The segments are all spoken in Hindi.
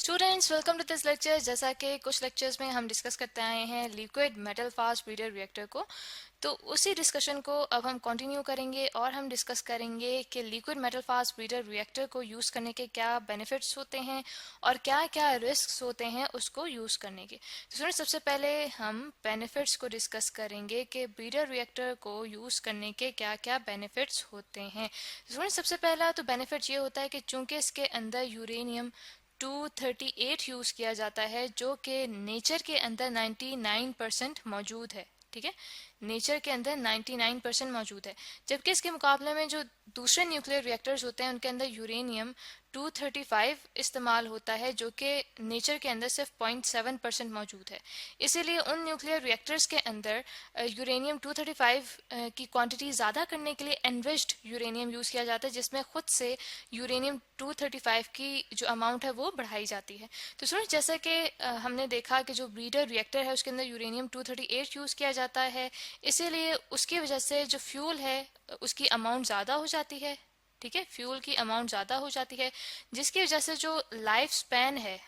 Students welcome to this lecture. जैसा कि कुछ लेक्चर्स में हम डिस्कस करते आए हैं liquid metal fast breeder reactor को, तो उसी डिस्कशन को अब हम कंटिन्यू करेंगे और हम डिस्कस करेंगे कि liquid metal fast breeder reactor को यूज़ करने के क्या बेनिफिट्स होते हैं और क्या क्या रिस्क्स होते हैं उसको यूज़ करने के। तो स्टूडेंट्स सबसे पहले हम बेनिफिट्स को डिस्कस करेंगे कि ब्रीडर रिएक्टर को यूज़ करने के क्या क्या बेनिफिट्स होते हैं। स्टूडेंट्स सबसे पहला तो बेनिफिट ये होता है कि चूंकि इसके अंदर यूरेनियम 238 यूज़ किया जाता है जो कि नेचर के अंदर 99% मौजूद है। ठीक है, नेचर के अंदर 99% मौजूद है, जबकि इसके मुकाबले में जो दूसरे न्यूक्लियर रिएक्टर्स होते हैं उनके अंदर यूरेनियम 235 इस्तेमाल होता है जो कि नेचर के अंदर सिर्फ 0.7% मौजूद है। इसीलिए उन न्यूक्लियर रिएक्टर्स के अंदर यूरेनियम 235 की क्वांटिटी ज़्यादा करने के लिए एनरिच्ड यूरेनियम यूज़ किया जाता है, जिसमें खुद से यूरेनियम 235 की जो अमाउंट है वो बढ़ाई जाती है। तो सुनो, जैसे कि हमने देखा कि जो ब्रीडर रिएक्टर है उसके अंदर यूरेनियम 238 यूज़ किया जाता है, इसीलिए उसकी वजह से जो फ्यूल है उसकी अमाउंट ज़्यादा हो जाती है। ठीक है, फ्यूल की अमाउंट ज़्यादा हो जाती है, जिसकी वजह से जो लाइफ स्पैन है,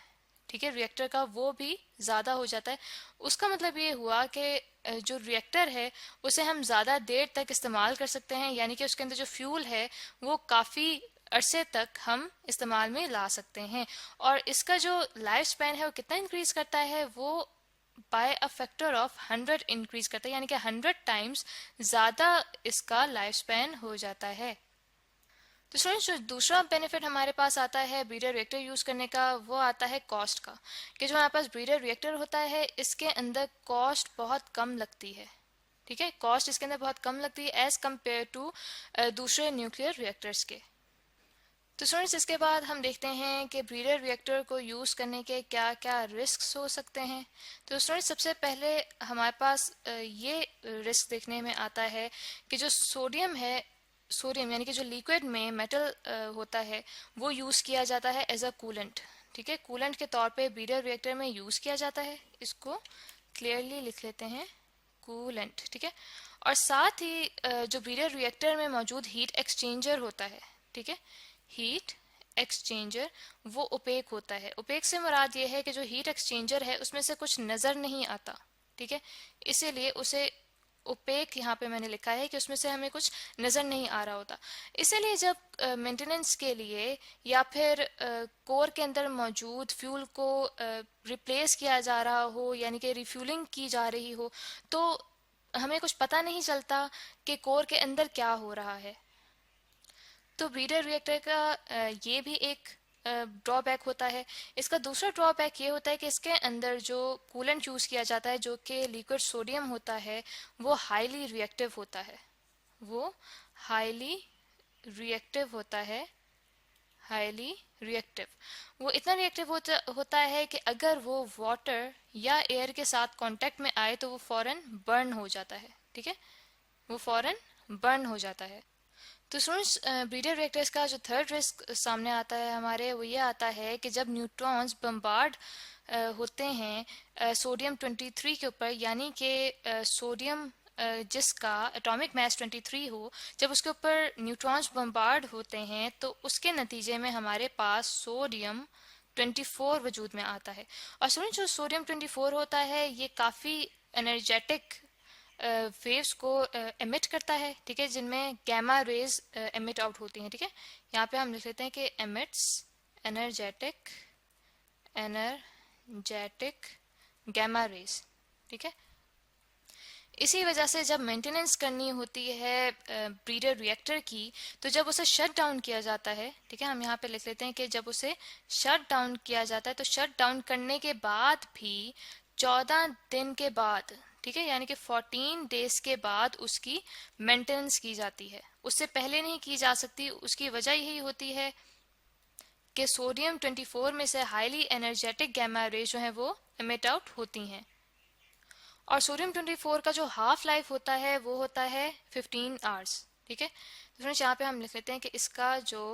ठीक है, रिएक्टर का, वो भी ज़्यादा हो जाता है। उसका मतलब ये हुआ कि जो रिएक्टर है उसे हम ज़्यादा देर तक इस्तेमाल कर सकते हैं, यानी कि उसके अंदर जो फ्यूल है वो काफ़ी अरसे तक हम इस्तेमाल में ला सकते हैं। और इसका जो लाइफ स्पैन है वो कितना इंक्रीज करता है, वो by a factor of 100 increase करता है, यानी कि 100 टाइम्स ज़्यादा इसका लाइफ स्पैन हो जाता है। तो स्टूडेंट्स, जो दूसरा बेनिफिट हमारे पास आता है ब्रीडर रिएक्टर यूज़ करने का, वो आता है कॉस्ट का। कि जो हमारे पास ब्रीडर रिएक्टर होता है इसके अंदर कॉस्ट बहुत कम लगती है। ठीक है, कॉस्ट इसके अंदर बहुत कम लगती है एज कम्पेयर टू दूसरे न्यूक्लियर रिएक्टर्स के। तो स्टूडेंट्स, इसके बाद हम देखते हैं कि ब्रीडर रिएक्टर को यूज़ करने के क्या क्या रिस्क्स हो सकते हैं। तो स्टूडेंट्स, सबसे पहले हमारे पास ये रिस्क देखने में आता है कि जो सोडियम है, सोडियम यानी कि जो लिक्विड में मेटल होता है वो यूज़ किया जाता है एज अ कूलेंट। ठीक है, कूलेंट के तौर पे ब्रीडर रिएक्टर में यूज़ किया जाता है। इसको क्लियरली लिख लेते हैं, कूलेंट। ठीक है, और साथ ही जो ब्रीडर रिएक्टर में मौजूद हीट एक्सचेंजर होता है, ठीक है, हीट एक्सचेंजर, वो ओपेक होता है। ओपेक से मुराद ये है कि जो हीट एक्सचेंजर है उसमें से कुछ नज़र नहीं आता। ठीक है, इसीलिए उसे ओपेक यहाँ पे मैंने लिखा है कि उसमें से हमें कुछ नज़र नहीं आ रहा होता। इसीलिए जब मेंटेनेंस के लिए या फिर कोर के अंदर मौजूद फ्यूल को रिप्लेस किया जा रहा हो, यानी कि रिफ्यूलिंग की जा रही हो, तो हमें कुछ पता नहीं चलता कि कोर के अंदर क्या हो रहा है। तो ब्रीडर रिएक्टर का ये भी एक ड्रॉबैक होता है। इसका दूसरा ड्रॉबैक ये होता है कि इसके अंदर जो कूलेंट यूज़ किया जाता है जो कि लिक्विड सोडियम होता है, वो हाईली रिएक्टिव होता है। वो हाईली रिएक्टिव होता है, हाईली रिएक्टिव। वो इतना रिएक्टिव होता है कि अगर वो वाटर या एयर के साथ कांटेक्ट में आए तो वो फौरन बर्न हो जाता है। ठीक है, वो फौरन बर्न हो जाता है। तो स्टूडेंट्स, ब्रीडर रिएक्टर्स का जो थर्ड रिस्क सामने आता है हमारे, वो ये आता है कि जब न्यूट्रॉन्स बम्बार्ड होते हैं सोडियम 23 के ऊपर, यानी कि सोडियम जिसका एटॉमिक मास 23 हो, जब उसके ऊपर न्यूट्रॉन्स बम्बार्ड होते हैं तो उसके नतीजे में हमारे पास सोडियम 24 वजूद में आता है। और स्टूडेंट्स, जो सोडियम 24 होता है ये काफ़ी एनर्जेटिक वेव्स को एमिट करता है। ठीक है, जिनमें गैमा रेज एमिट आउट होती हैं। ठीक है, यहाँ पे हम लिख लेते हैं कि emits energetic energetic gamma rays. ठीक है, इसी वजह से जब मेंटेनेंस करनी होती है ब्रीडर रिएक्टर की, तो जब उसे शट डाउन किया जाता है, ठीक है, हम यहाँ पे लिख लेते हैं कि जब उसे शट डाउन किया जाता है तो शट डाउन करने के बाद भी 14 दिन के बाद, ठीक है, यानी कि 14 डेज के बाद उसकी मेंटेनेंस की जाती है। उससे पहले नहीं की जा सकती। उसकी वजह यही होती है कि सोडियम 24 में से हाईली एनर्जेटिक गैमा रे जो है वो एमिट आउट होती हैं। और सोडियम 24 का जो हाफ लाइफ होता है वो होता है 15 आवर्स। ठीक है, तो फ्रेंड्स यहाँ पे हम लिख लेते हैं कि इसका जो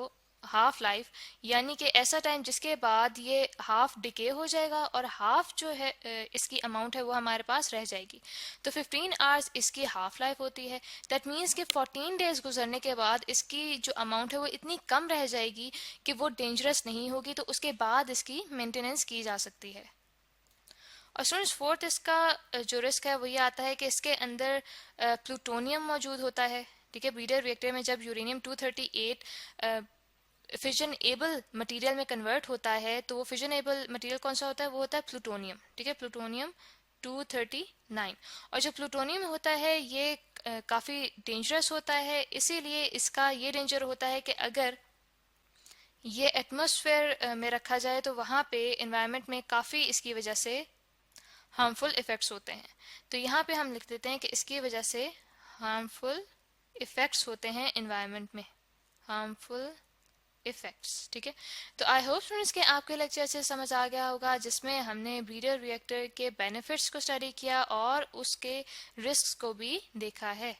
हाफ लाइफ, यानी कि ऐसा टाइम जिसके बाद ये हाफ डिके हो जाएगा और हाफ जो है इसकी अमाउंट है वो हमारे पास रह जाएगी। तो 15 आवर्स इसकी हाफ लाइफ होती है। दैट मीन्स कि 14 डेज गुजरने के बाद इसकी जो अमाउंट है वो इतनी कम रह जाएगी कि वो डेंजरस नहीं होगी, तो उसके बाद इसकी मेंटेनेंस की जा सकती है। और स्टूडेंट्स फोर्थ इसका जो रिस्क है वो ये आता है कि इसके अंदर प्लूटोनियम मौजूद होता है। ठीक है, ब्रीडर रिएक्टर में जब यूरेनियम 238 फिजन एबल मटेरियल में कन्वर्ट होता है तो वो फिजन एबल मटेरियल कौन सा होता है, वो होता है प्लूटोनियम। ठीक है, प्लूटोनियम 239। और जो प्लूटोनियम होता है ये काफ़ी डेंजरस होता है, इसीलिए इसका ये डेंजर होता है कि अगर ये एटमॉस्फेयर में रखा जाए तो वहाँ पे इन्वायरमेंट में काफ़ी इसकी वजह से हार्मफुल इफ़ेक्ट्स होते हैं। तो यहाँ पे हम लिख देते हैं कि इसकी वजह से हार्मफुल इफ़ेक्ट्स होते हैं इन्वायरमेंट में, हार्मफुल इफेक्ट्स। ठीक है, तो आई होप स्टूडेंट्स के आपके लेक्चर से समझ आ गया होगा, जिसमें हमने ब्रीडर रिएक्टर के बेनिफिट्स को स्टडी किया और उसके रिस्क्स को भी देखा है।